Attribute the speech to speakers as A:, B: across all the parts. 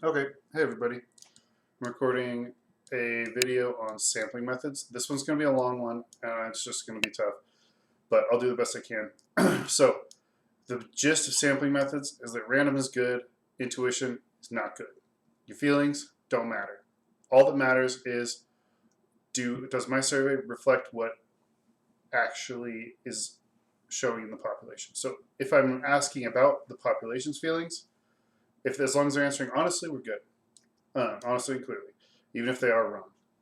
A: Okay, hey everybody. I'm recording a video on sampling methods. This one's going to be a long one, and it's just going to be tough, but I'll do the best I can. So, the gist of sampling methods is that random is good, intuition is not good. Your feelings don't matter. All that matters is does my survey reflect what actually is showing in the population? So, if I'm asking about the population's feelings, if as long as they're answering honestly, we're good. Honestly and clearly, even if they are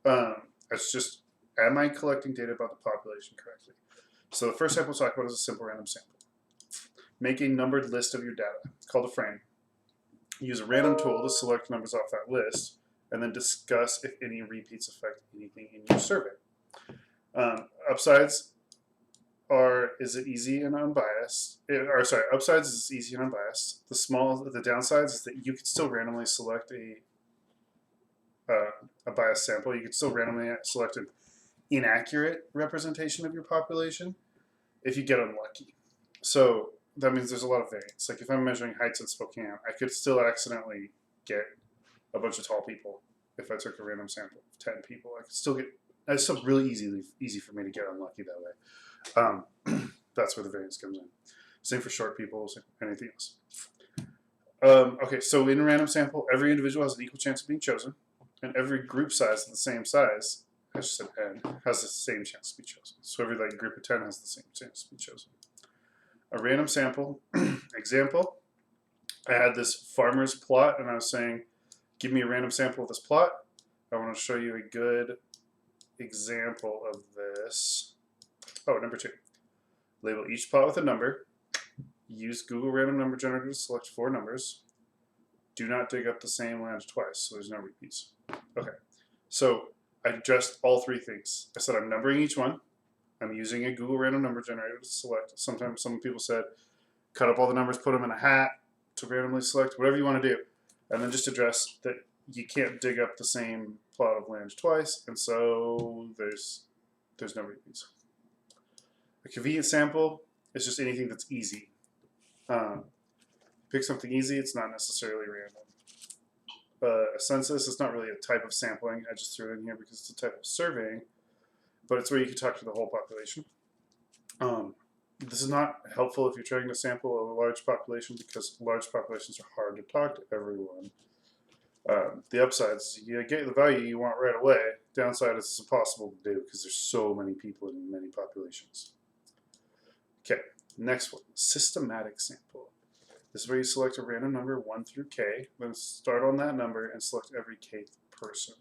A: wrong. It's just, am I collecting data about the population correctly? So the first step we'll talk about is a simple random sample. Make a numbered list of your data. It's called a frame. Use a random tool to select numbers off that list, and then discuss if any repeats affect anything in your survey. Upsides are, is it easy and unbiased? Upsides is easy and unbiased. The downsides is that you could still randomly select a biased sample. You could still randomly select an inaccurate representation of your population if you get unlucky. So that means there's a lot of variance. Like if I'm measuring heights in Spokane, I could still accidentally get a bunch of tall people if I took a random sample of 10 people. I could still get, it's still really easy for me to get unlucky that way. That's where the variance comes in. Same for short people, same for anything else. Okay, so in a random sample, every individual has an equal chance of being chosen, and every group size of the same size, I just said n, has the same chance to be chosen. So every group of 10 has the same chance to be chosen. A random sample example, I had this farmer's plot, and I was saying, give me a random sample of this plot. I want to show you a good example of this. Oh, number 2. Label each plot with a number. Use Google Random Number Generator to select 4 numbers. Do not dig up the same land twice, so there's no repeats. Okay, so I addressed all 3 things. I said I'm numbering each one. I'm using a Google Random Number Generator to select. Sometimes some people said cut up all the numbers, put them in a hat to randomly select, whatever you want to do. And then just address that you can't dig up the same plot of land twice, and so there's no repeats. A convenient sample is just anything that's easy. Pick something easy, it's not necessarily random. A census is not really a type of sampling. I just threw it in here because it's a type of surveying, but it's where you can talk to the whole population. This is not helpful if you're trying to sample a large population because large populations are hard to talk to everyone. The upsides, you get the value you want right away. Downside is it's impossible to do because there's so many people in many populations. Okay, next one, systematic sample. This is where you select a random number 1 through k, then start on that number and select every kth person.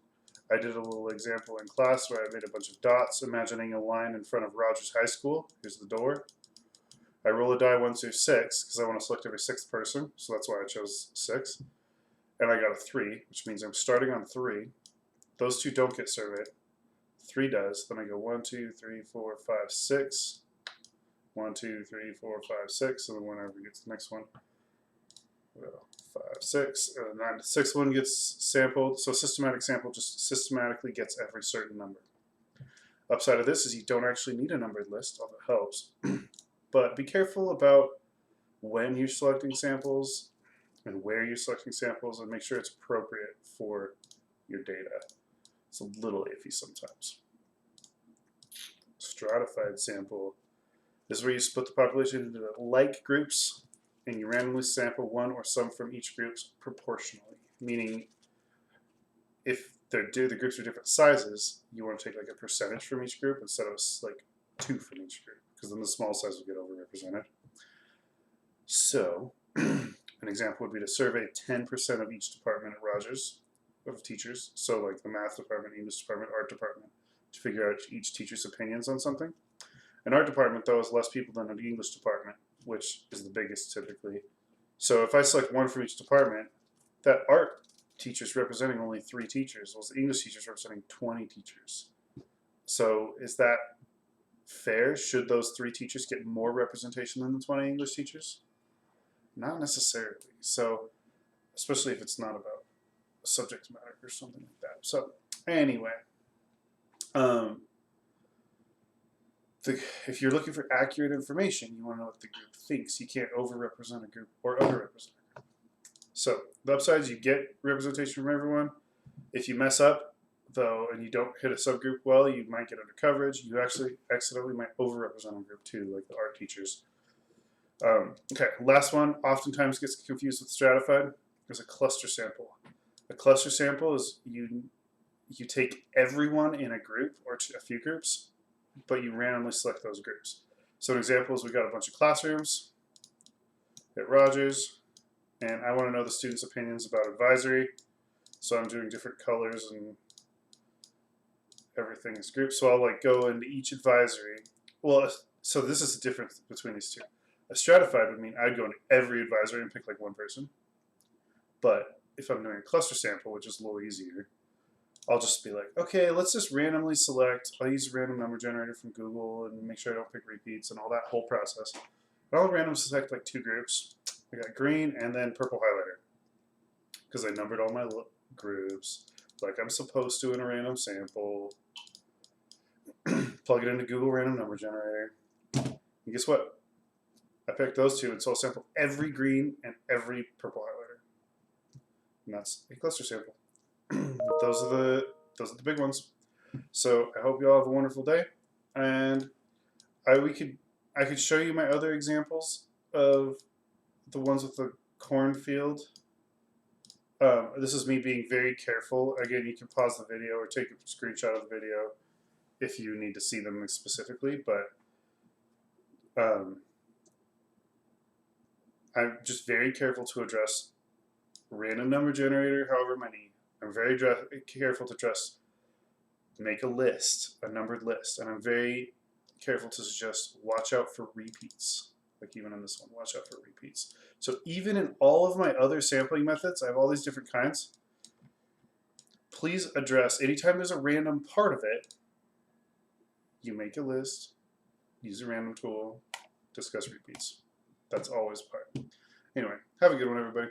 A: I did a little example in class where I made a bunch of dots, imagining a line in front of Rogers High School. Here's the door. I roll a die 1 through 6 because I want to select every 6th person, so that's why I chose 6. And I got a 3, which means I'm starting on 3. Those 2 don't get surveyed. 3 does. Then I go 1, 2, 3, 4, 5, 6. 1, 2, 3, 4, 5, 6, and then whenever gets the next one. 5, 6, and then the 6th one gets sampled. So systematic sample just systematically gets every certain number. Upside of this is you don't actually need a numbered list, although it helps. But be careful about when you're selecting samples and where you're selecting samples, and make sure it's appropriate for your data. It's a little iffy sometimes. Stratified sample. This is where you split the population into like groups, and you randomly sample one or some from each group proportionally. Meaning, if the groups are different sizes, you want to take like a percentage from each group instead of like 2 from each group, because then the small size will get overrepresented. So, an example would be to survey 10% of each department at Rogers of teachers. So, like the math department, English department, art department, to figure out each teacher's opinions on something. An art department, though, is less people than an English department, which is the biggest typically. So if I select 1 from each department, that art teacher is representing only 3 teachers, while the English teacher is representing 20 teachers. So is that fair? Should those 3 teachers get more representation than the 20 English teachers? Not necessarily. So, especially if it's not about subject matter or something like that. So, anyway. If you're looking for accurate information, you want to know what the group thinks. You can't overrepresent a group or underrepresent a group. So the upside is you get representation from everyone. If you mess up, though, and you don't hit a subgroup well, you might get under coverage. You actually accidentally might overrepresent a group too, like the art teachers. Okay, last one oftentimes gets confused with stratified. There's a cluster sample. A cluster sample is you take everyone in a group or a few groups, but you randomly select those groups. So an example is we've got a bunch of classrooms at Rogers, and I want to know the students' opinions about advisory. So I'm doing different colors and everything is grouped. So I'll like go into each advisory. Well, so this is the difference between these two. A stratified would mean I'd go into every advisory and pick like one person. But if I'm doing a cluster sample, which is a little easier, I'll just be like, okay, let's just randomly select. I'll use a random number generator from Google and make sure I don't pick repeats and all that whole process. And I'll randomly select like two groups. I got green and then purple highlighter because I numbered all my groups like I'm supposed to in a random sample. Plug it into Google Random Number Generator. And guess what? I picked those two, and so I'll sample every green and every purple highlighter. And that's a cluster sample. those are the big ones. So I hope you all have a wonderful day. And I could show you my other examples of the ones with the cornfield. This is me being very careful. Again, you can pause the video or take a screenshot of the video if you need to see them specifically, but I'm just very careful to address random number generator, however many. I'm very careful to address make a list, a numbered list, and I'm very careful to suggest watch out for repeats. Like even in this one, watch out for repeats. So even in all of my other sampling methods, I have all these different kinds. Please address anytime there's a random part of it, you make a list, use a random tool, discuss repeats. That's always part. Anyway, have a good one, everybody.